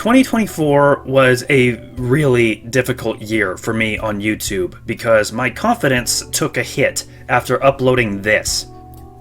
2024 was a really difficult year for me on YouTube because my confidence took a hit after uploading this.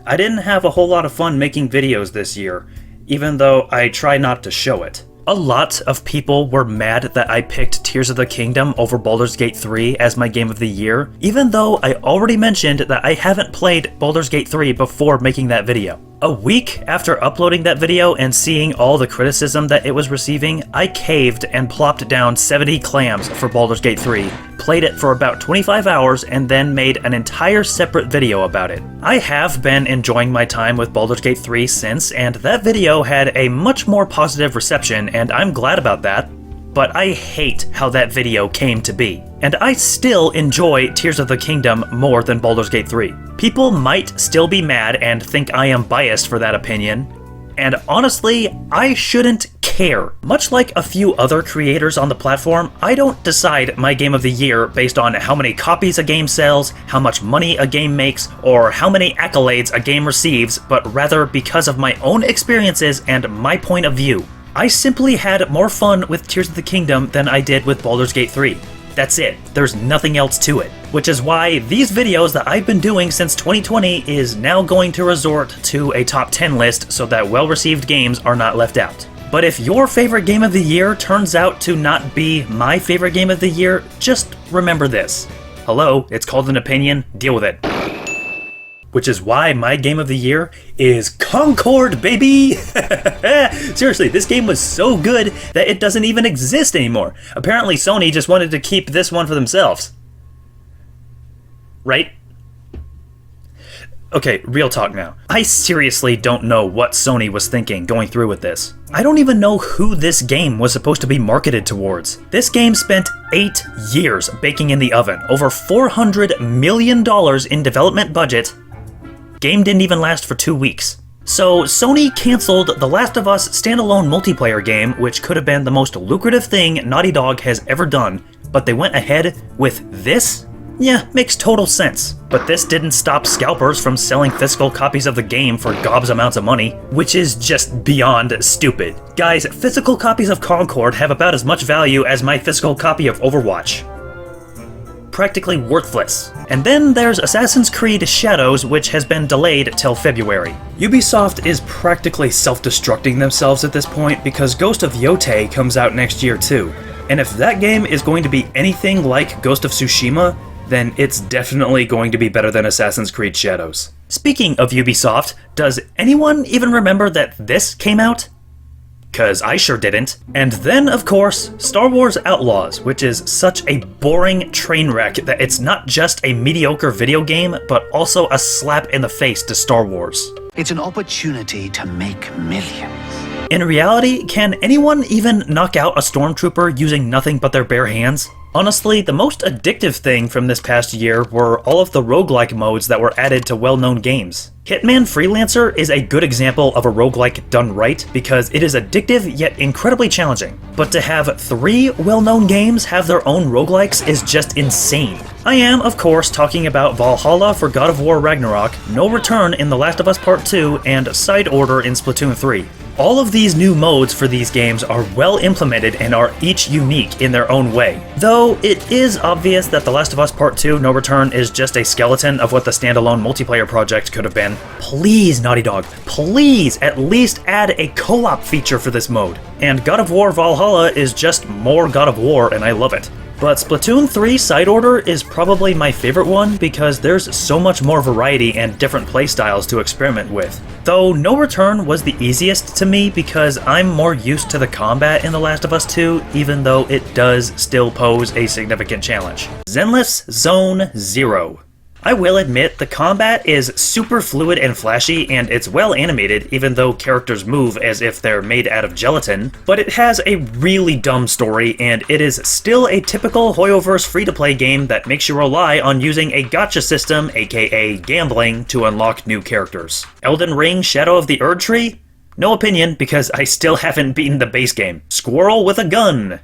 I didn't have a whole lot of fun making videos this year, even though I try not to show it. A lot of people were mad that I picked Tears of the Kingdom over Baldur's Gate 3 as my game of the year, even though I already mentioned that I haven't played Baldur's Gate 3 before making that video. A week after uploading that video and seeing all the criticism that it was receiving, I caved and plopped down 70 clams for Baldur's Gate 3, played it for about 25 hours, and then made an entire separate video about it. I have been enjoying my time with Baldur's Gate 3 since, and that video had a much more positive reception, and I'm glad about that. But I hate how that video came to be. And I still enjoy Tears of the Kingdom more than Baldur's Gate 3. People might still be mad and think I am biased for that opinion, and honestly, I shouldn't care. Much like a few other creators on the platform, I don't decide my game of the year based on how many copies a game sells, how much money a game makes, or how many accolades a game receives, but rather because of my own experiences and my point of view. I simply had more fun with Tears of the Kingdom than I did with Baldur's Gate 3. That's it. There's nothing else to it. Which is why these videos that I've been doing since 2020 is now going to resort to a top 10 list so that well-received games are not left out. But if your favorite game of the year turns out to not be my favorite game of the year, just remember this. Hello, it's called an opinion, deal with it. Which is why my game of the year is Concord, baby! Seriously, this game was so good that it doesn't even exist anymore. Apparently Sony just wanted to keep this one for themselves. Right? Okay, real talk now. I seriously don't know what Sony was thinking going through with this. I don't even know who this game was supposed to be marketed towards. This game spent 8 years baking in the oven, over $400 million in development budget. Game didn't even last for 2 weeks. So Sony canceled The Last of Us standalone multiplayer game, which could have been the most lucrative thing Naughty Dog has ever done, but they went ahead with this? Yeah, makes total sense. But this didn't stop scalpers from selling physical copies of the game for gobs amounts of money, which is just beyond stupid. Guys, physical copies of Concord have about as much value as my physical copy of Overwatch. Practically worthless. And then there's Assassin's Creed Shadows, which has been delayed till February. Ubisoft is practically self-destructing themselves at this point because Ghost of Yotei comes out next year too. And if that game is going to be anything like Ghost of Tsushima, then it's definitely going to be better than Assassin's Creed Shadows. Speaking of Ubisoft, does anyone even remember that this came out? 'Cause I sure didn't. And then, of course, Star Wars Outlaws, which is such a boring train wreck that it's not just a mediocre video game, but also a slap in the face to Star Wars. It's an opportunity to make millions. In reality, can anyone even knock out a stormtrooper using nothing but their bare hands? Honestly, the most addictive thing from this past year were all of the roguelike modes that were added to well-known games. Hitman Freelancer is a good example of a roguelike done right because it is addictive yet incredibly challenging. But to have 3 well-known games have their own roguelikes is just insane. I am, of course, talking about Valhalla for God of War Ragnarok, No Return in The Last of Us Part 2, and Side Order in Splatoon 3. All of these new modes for these games are well implemented and are each unique in their own way. Though it is obvious that The Last of Us Part 2 No Return is just a skeleton of what the standalone multiplayer project could have been. Please, Naughty Dog, please at least add a co-op feature for this mode. And God of War Valhalla is just more God of War and I love it. But Splatoon 3 Side Order is probably my favorite one because there's so much more variety and different playstyles to experiment with. Though No Return was the easiest to me because I'm more used to the combat in The Last of Us 2, even though it does still pose a significant challenge. Zenless Zone Zero. I will admit the combat is super fluid and flashy and it's well animated even though characters move as if they're made out of gelatin, but it has a really dumb story and it is still a typical Hoyoverse free-to-play game that makes you rely on using a gacha system, aka gambling, to unlock new characters. Elden Ring Shadow of the Erdtree? No opinion because I still haven't beaten the base game. Squirrel with a gun!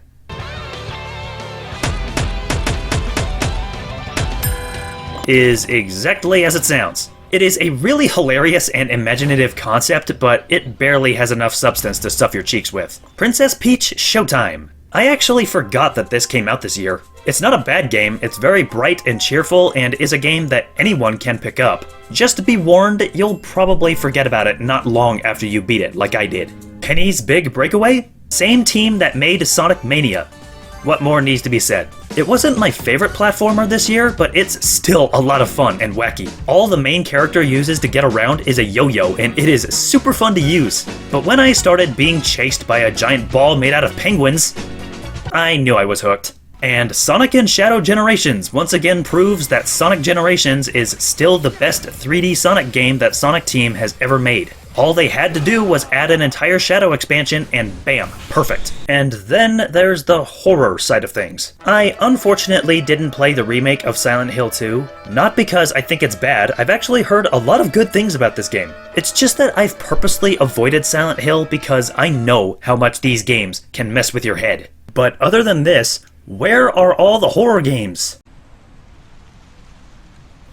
Is exactly as it sounds. It is a really hilarious and imaginative concept, but it barely has enough substance to stuff your cheeks with. Princess Peach Showtime. I actually forgot that this came out this year. It's not a bad game, it's very bright and cheerful, and is a game that anyone can pick up. Just be warned, you'll probably forget about it not long after you beat it, like I did. Penny's Big Breakaway? Same team that made Sonic Mania. What more needs to be said? It wasn't my favorite platformer this year, but it's still a lot of fun and wacky. All the main character uses to get around is a yo-yo, and it is super fun to use. But when I started being chased by a giant ball made out of penguins, I knew I was hooked. And Sonic and Shadow Generations once again proves that Sonic Generations is still the best 3D Sonic game that Sonic Team has ever made. All they had to do was add an entire Shadow expansion and bam, perfect. And then there's the horror side of things. I unfortunately didn't play the remake of Silent Hill 2, not because I think it's bad, I've actually heard a lot of good things about this game. It's just that I've purposely avoided Silent Hill because I know how much these games can mess with your head. But other than this, where are all the horror games?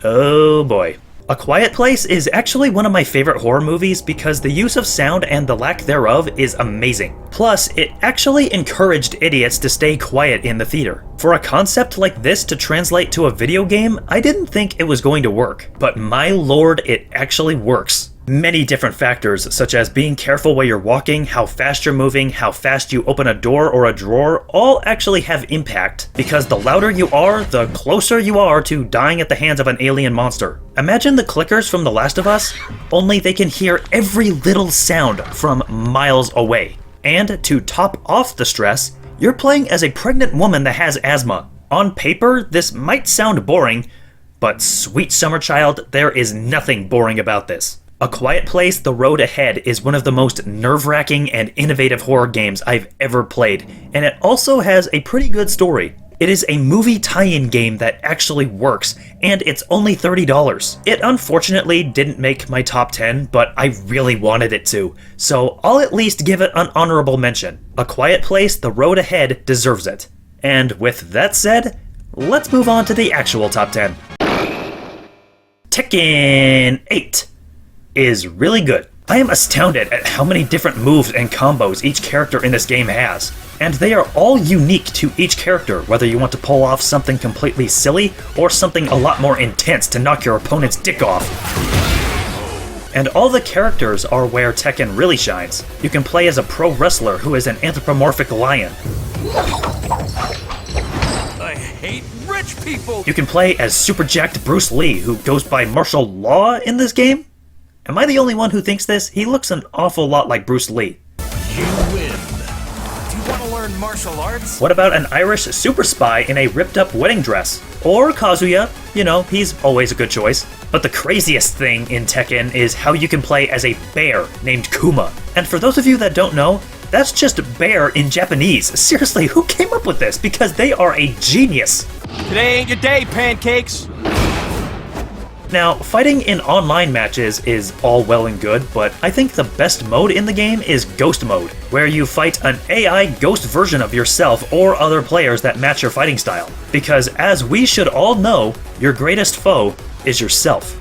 Oh boy. A Quiet Place is actually one of my favorite horror movies because the use of sound and the lack thereof is amazing. Plus, it actually encouraged idiots to stay quiet in the theater. For a concept like this to translate to a video game, I didn't think it was going to work. But my lord, it actually works. Many different factors, such as being careful where you're walking, how fast you're moving, how fast you open a door or a drawer, all actually have impact, because the louder you are, the closer you are to dying at the hands of an alien monster. Imagine the clickers from The Last of Us, only they can hear every little sound from miles away. And to top off the stress, you're playing as a pregnant woman that has asthma. On paper, this might sound boring, but sweet summer child, there is nothing boring about this. A Quiet Place: The Road Ahead is one of the most nerve-wracking and innovative horror games I've ever played, and it also has a pretty good story. It is a movie tie-in game that actually works, and it's only $30. It unfortunately didn't make my top 10, but I really wanted it to, so I'll at least give it an honorable mention. A Quiet Place: The Road Ahead deserves it. And with that said, let's move on to the actual top 10. Tekken 8 is really good. I am astounded at how many different moves and combos each character in this game has. And they are all unique to each character, whether you want to pull off something completely silly or something a lot more intense to knock your opponent's dick off. And all the characters are where Tekken really shines. You can play as a pro wrestler who is an anthropomorphic lion. I hate rich people! You can play as super jacked Bruce Lee, who goes by martial law in this game. Am I the only one who thinks this? He looks an awful lot like Bruce Lee. You win. Do you want to learn martial arts? What about an Irish super spy in a ripped-up wedding dress? Or Kazuya, you know, he's always a good choice. But the craziest thing in Tekken is how you can play as a bear named Kuma. And for those of you that don't know, that's just bear in Japanese. Seriously, who came up with this? Because they are a genius. Today ain't your day, pancakes! Now, fighting in online matches is all well and good, but I think the best mode in the game is Ghost Mode, where you fight an AI ghost version of yourself or other players that match your fighting style. Because as we should all know, your greatest foe is yourself.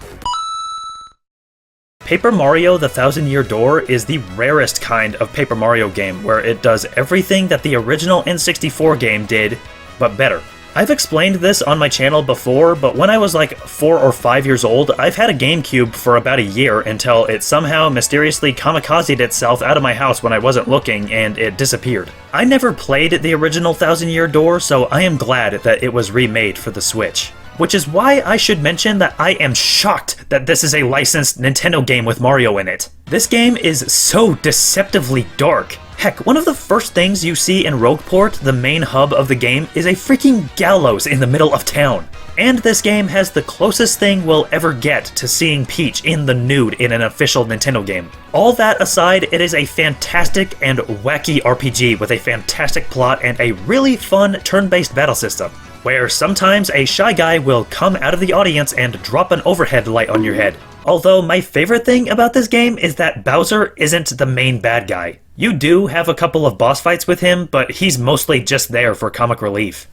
Paper Mario: The Thousand Year Door is the rarest kind of Paper Mario game where it does everything that the original N64 game did, but better. I've explained this on my channel before, but when I was like 4 or 5 years old, I've had a GameCube for about a year until it somehow mysteriously kamikazed itself out of my house when I wasn't looking and it disappeared. I never played the original Thousand Year Door, so I am glad that it was remade for the Switch. Which is why I should mention that I am shocked that this is a licensed Nintendo game with Mario in it. This game is so deceptively dark. Heck, one of the first things you see in Rogueport, the main hub of the game, is a freaking gallows in the middle of town. And this game has the closest thing we'll ever get to seeing Peach in the nude in an official Nintendo game. All that aside, it is a fantastic and wacky RPG with a fantastic plot and a really fun turn-based battle system, where sometimes a shy guy will come out of the audience and drop an overhead light on your head. Although my favorite thing about this game is that Bowser isn't the main bad guy. You do have a couple of boss fights with him, but he's mostly just there for comic relief.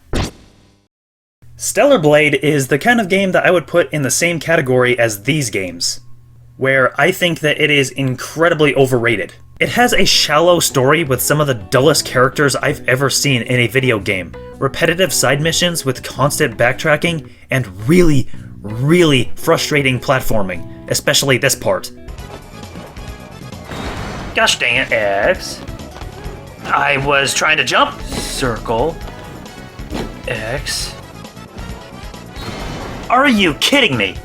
Stellar Blade is the kind of game that I would put in the same category as these games, where I think that it is incredibly overrated. It has a shallow story with some of the dullest characters I've ever seen in a video game, repetitive side missions with constant backtracking, and really, really frustrating platforming, especially this part. Gosh dang it, X. I was trying to jump. Circle. X. Are you kidding me?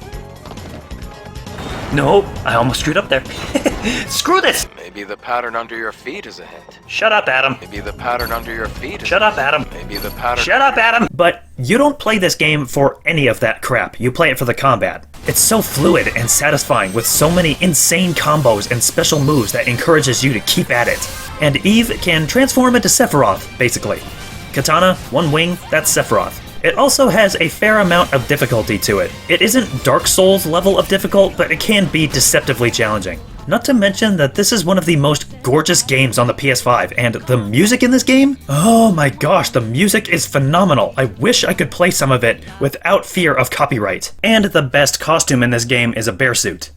Nope, I almost screwed up there. Screw this! Maybe the pattern under your feet is a hint. Shut up, Adam. Maybe the pattern under your feet is Shut up, Adam. Maybe the pattern... Shut up, Adam! But you don't play this game for any of that crap. You play it for the combat. It's so fluid and satisfying with so many insane combos and special moves that encourages you to keep at it. And Eve can transform into Sephiroth, basically. Katana, one wing, that's Sephiroth. It also has a fair amount of difficulty to it. It isn't Dark Souls level of difficult, but it can be deceptively challenging. Not to mention that this is one of the most gorgeous games on the PS5, and the music in this game? Oh my gosh, the music is phenomenal. I wish I could play some of it without fear of copyright. And the best costume in this game is a bear suit.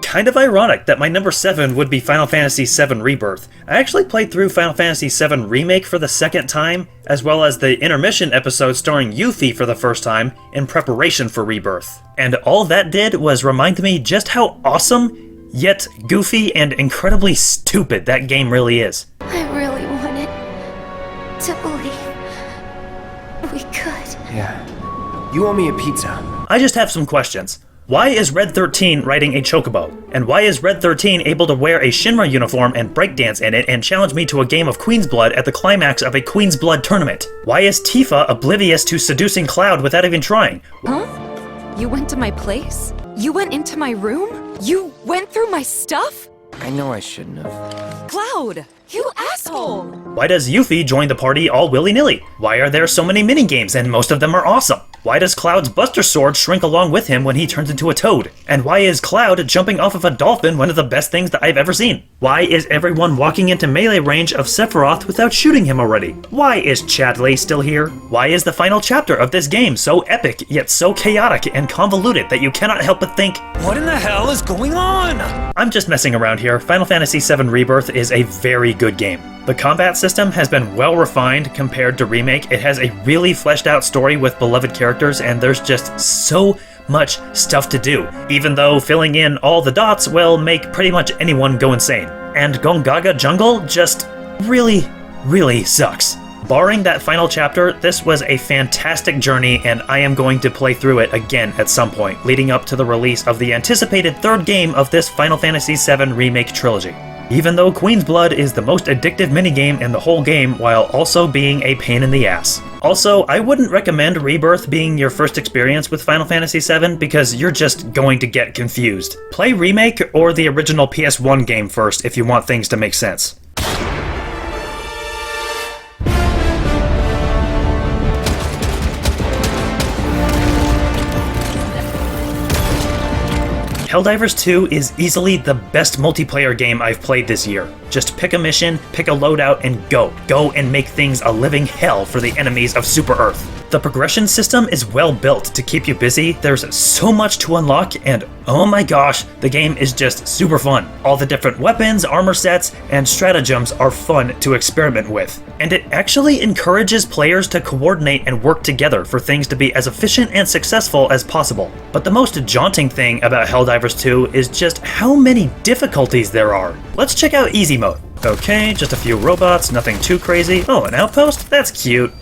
Kind of ironic that my number 7 would be Final Fantasy VII Rebirth. I actually played through Final Fantasy VII Remake for the second time, as well as the intermission episode starring Yuffie for the first time in preparation for Rebirth. And all that did was remind me just how awesome, yet goofy and incredibly stupid that game really is. I really wanted to believe we could. Yeah. You owe me a pizza. I just have some questions. Why is Red 13 riding a chocobo? And why is Red 13 able to wear a Shinra uniform and breakdance in it and challenge me to a game of Queen's Blood at the climax of a Queen's Blood tournament? Why is Tifa oblivious to seducing Cloud without even trying? Huh? You went to my place? You went into my room? You went through my stuff? I know I shouldn't have. Cloud! You asshole! Why does Yuffie join the party all willy-nilly? Why are there so many minigames and most of them are awesome? Why does Cloud's Buster Sword shrink along with him when he turns into a toad? And why is Cloud jumping off of a dolphin one of the best things that I've ever seen? Why is everyone walking into melee range of Sephiroth without shooting him already? Why is Chadley still here? Why is the final chapter of this game so epic yet so chaotic and convoluted that you cannot help but think, What in the hell is going on? I'm just messing around here. Final Fantasy VII Rebirth is a very good game. The combat system has been well refined compared to Remake. It has a really fleshed out story with beloved characters, and there's just so much stuff to do, even though filling in all the dots will make pretty much anyone go insane. And Gongaga Jungle just really, really sucks. Barring that final chapter, this was a fantastic journey, and I am going to play through it again at some point, leading up to the release of the anticipated third game of this Final Fantasy VII Remake trilogy. Even though Queen's Blood is the most addictive minigame in the whole game while also being a pain in the ass. Also, I wouldn't recommend Rebirth being your first experience with Final Fantasy VII because you're just going to get confused. Play Remake or the original PS1 game first if you want things to make sense. Helldivers 2 is easily the best multiplayer game I've played this year. Just pick a mission, pick a loadout, and go. Go and make things a living hell for the enemies of Super Earth. The progression system is well built to keep you busy, there's so much to unlock, and oh my gosh, the game is just super fun. All the different weapons, armor sets, and stratagems are fun to experiment with. And it actually encourages players to coordinate and work together for things to be as efficient and successful as possible. But the most jaunting thing about Helldivers 2 is just how many difficulties there are. Let's check out easy mode. Okay, just a few robots, nothing too crazy. Oh, an outpost? That's cute.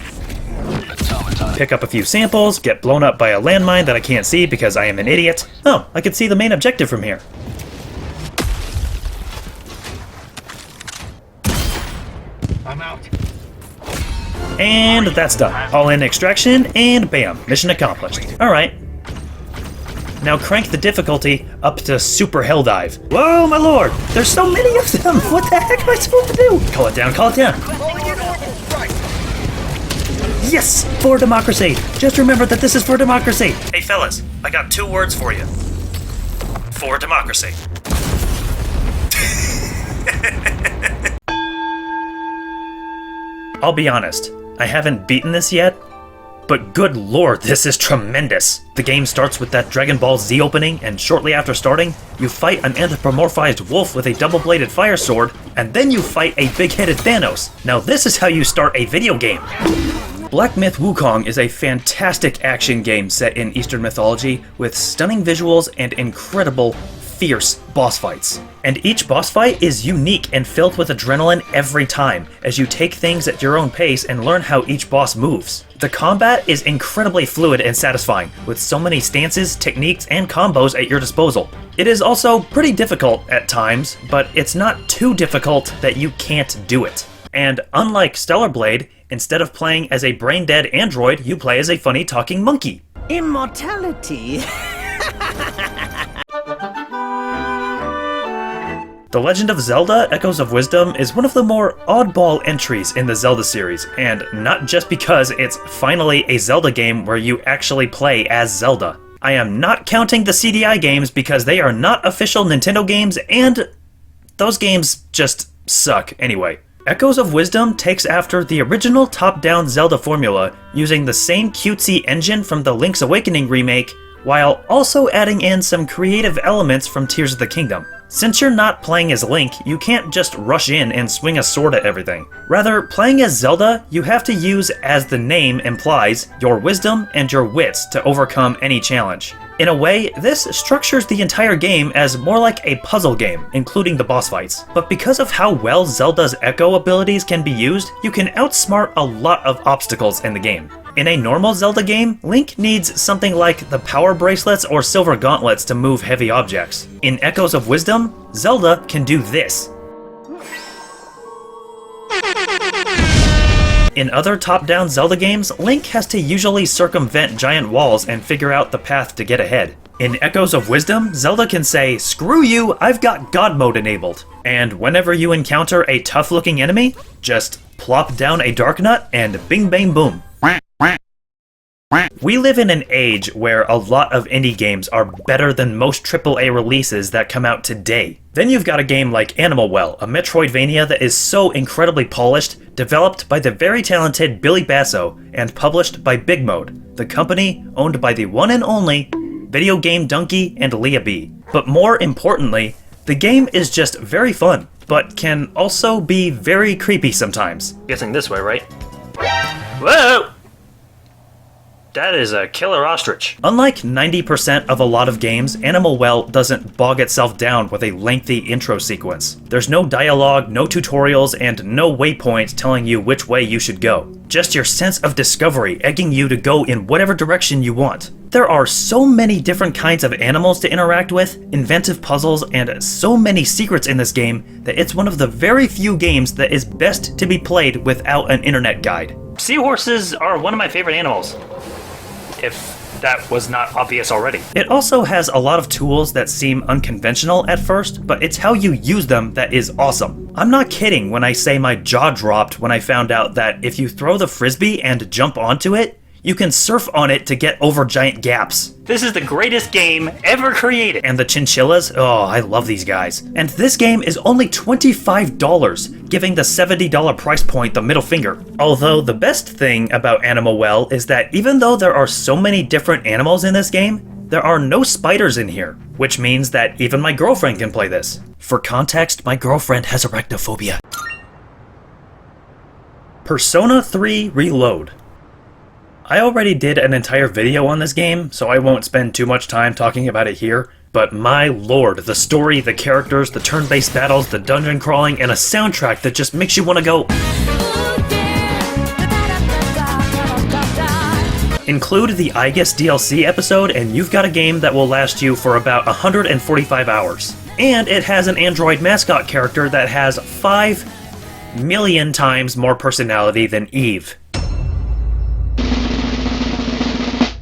Pick up a few samples, get blown up by a landmine that I can't see because I am an idiot. Oh, I can see the main objective from here. I'm out. And that's done. All in extraction, and bam, mission accomplished. Alright. Now crank the difficulty up to Super Helldive. Whoa, my lord! There's so many of them! What the heck am I supposed to do? Call it down, call it down! Yes! For democracy! Just remember that this is for democracy! Hey fellas, I got 2 words for you. For democracy. I'll be honest. I haven't beaten this yet, but good lord, this is tremendous! The game starts with that Dragon Ball Z opening, and shortly after starting, you fight an anthropomorphized wolf with a double-bladed fire sword, and then you fight a big-headed Thanos. Now this is how you start a video game! Black Myth Wukong is a fantastic action game set in Eastern mythology with stunning visuals and incredible, fierce boss fights. And each boss fight is unique and filled with adrenaline every time, as you take things at your own pace and learn how each boss moves. The combat is incredibly fluid and satisfying, with so many stances, techniques, and combos at your disposal. It is also pretty difficult at times, but it's not too difficult that you can't do it. And unlike Stellar Blade, instead of playing as a brain-dead android, you play as a funny talking monkey. Immortality. The Legend of Zelda: Echoes of Wisdom is one of the more oddball entries in the Zelda series, and not just because it's finally a Zelda game where you actually play as Zelda. I am not counting the CDI games because they are not official Nintendo games, and those games just suck anyway. Echoes of Wisdom takes after the original top-down Zelda formula, using the same cutesy engine from the Link's Awakening remake, while also adding in some creative elements from Tears of the Kingdom. Since you're not playing as Link, you can't just rush in and swing a sword at everything. Rather, playing as Zelda, you have to use, as the name implies, your wisdom and your wits to overcome any challenge. In a way, this structures the entire game as more like a puzzle game, including the boss fights. But because of how well Zelda's Echo abilities can be used, you can outsmart a lot of obstacles in the game. In a normal Zelda game, Link needs something like the power bracelets or silver gauntlets to move heavy objects. In Echoes of Wisdom, Zelda can do this. In other top-down Zelda games, Link has to usually circumvent giant walls and figure out the path to get ahead. In Echoes of Wisdom, Zelda can say, "Screw you, I've got God mode enabled." And whenever you encounter a tough-looking enemy, just plop down a dark nut and bing bang boom. We live in an age where a lot of indie games are better than most AAA releases that come out today. Then you've got a game like Animal Well, a Metroidvania that is so incredibly polished, developed by the very talented Billy Basso, and published by Big Mode, the company owned by the one and only Videogamedunkey and Leahbee. But more importantly, the game is just very fun, but can also be very creepy sometimes. Guessing this way, right? Whoa! That is a killer ostrich. Unlike 90% of a lot of games, Animal Well doesn't bog itself down with a lengthy intro sequence. There's no dialogue, no tutorials, and no waypoint telling you which way you should go. Just your sense of discovery egging you to go in whatever direction you want. There are so many different kinds of animals to interact with, inventive puzzles, and so many secrets in this game that it's one of the very few games that is best to be played without an internet guide. Seahorses are one of my favorite animals, if that was not obvious already. It also has a lot of tools that seem unconventional at first, but it's how you use them that is awesome. I'm not kidding when I say my jaw dropped when I found out that if you throw the frisbee and jump onto it, you can surf on it to get over giant gaps. This is the greatest game ever created. And the chinchillas, oh, I love these guys. And this game is only $25, giving the $70 price point the middle finger. Although the best thing about Animal Well is that even though there are so many different animals in this game, there are no spiders in here, which means that even my girlfriend can play this. For context, my girlfriend has arachnophobia. Persona 3 Reload. I already did an entire video on this game, so I won't spend too much time talking about it here, but my lord, the story, the characters, the turn-based battles, the dungeon crawling, and a soundtrack that just makes you want to go... Include the I Guess DLC episode, and you've got a game that will last you for about 145 hours. And it has an Android mascot character that has 5 million times more personality than Eve.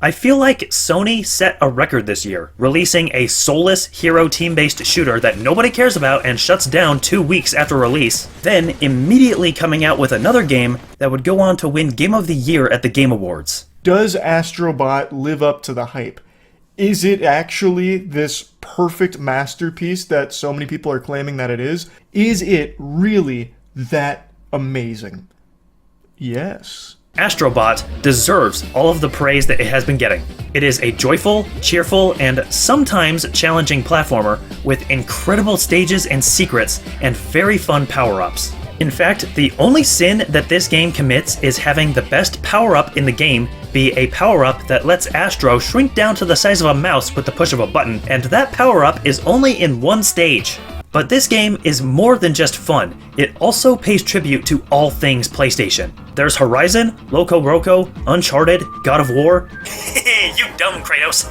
I feel like Sony set a record this year, releasing a soulless hero team-based shooter that nobody cares about and shuts down 2 weeks after release, then immediately coming out with another game that would go on to win Game of the Year at the Game Awards. Does Astrobot live up to the hype? Is it actually this perfect masterpiece that so many people are claiming that it is? Is it really that amazing? Yes. Astrobot deserves all of the praise that it has been getting. It is a joyful, cheerful, and sometimes challenging platformer with incredible stages and secrets and very fun power-ups. In fact, the only sin that this game commits is having the best power-up in the game be a power-up that lets Astro shrink down to the size of a mouse with the push of a button, and that power-up is only in one stage. But this game is more than just fun, it also pays tribute to all things PlayStation. There's Horizon, Loco Roco, Uncharted, God of War. You dumb Kratos.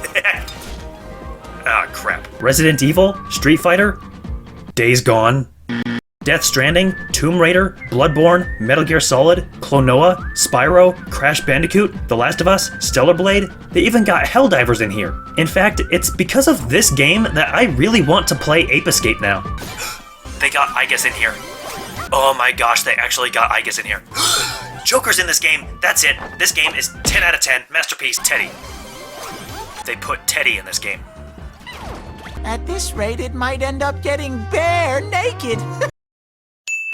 Ah, crap. Resident Evil, Street Fighter, Days Gone, Death Stranding, Tomb Raider, Bloodborne, Metal Gear Solid, Klonoa, Spyro, Crash Bandicoot, The Last of Us, Stellar Blade. They even got Helldivers in here. In fact, it's because of this game that I really want to play Ape Escape now. They got Igus in here. Oh my gosh, they actually got Igus in here. Joker's in this game. That's it. This game is 10 out of 10. Masterpiece, Teddy. They put Teddy in this game. At this rate, it might end up getting bare naked.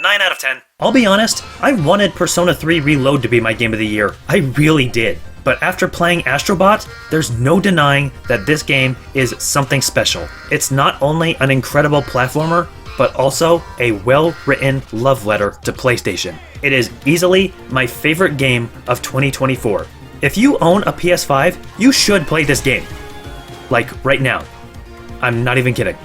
9 out of 10. I'll be honest, I wanted Persona 3 Reload to be my game of the year. I really did. But after playing Astrobot, there's no denying that this game is something special. It's not only an incredible platformer, but also a well-written love letter to PlayStation. It is easily my favorite game of 2024. If you own a PS5, you should play this game. Like, right now. I'm not even kidding.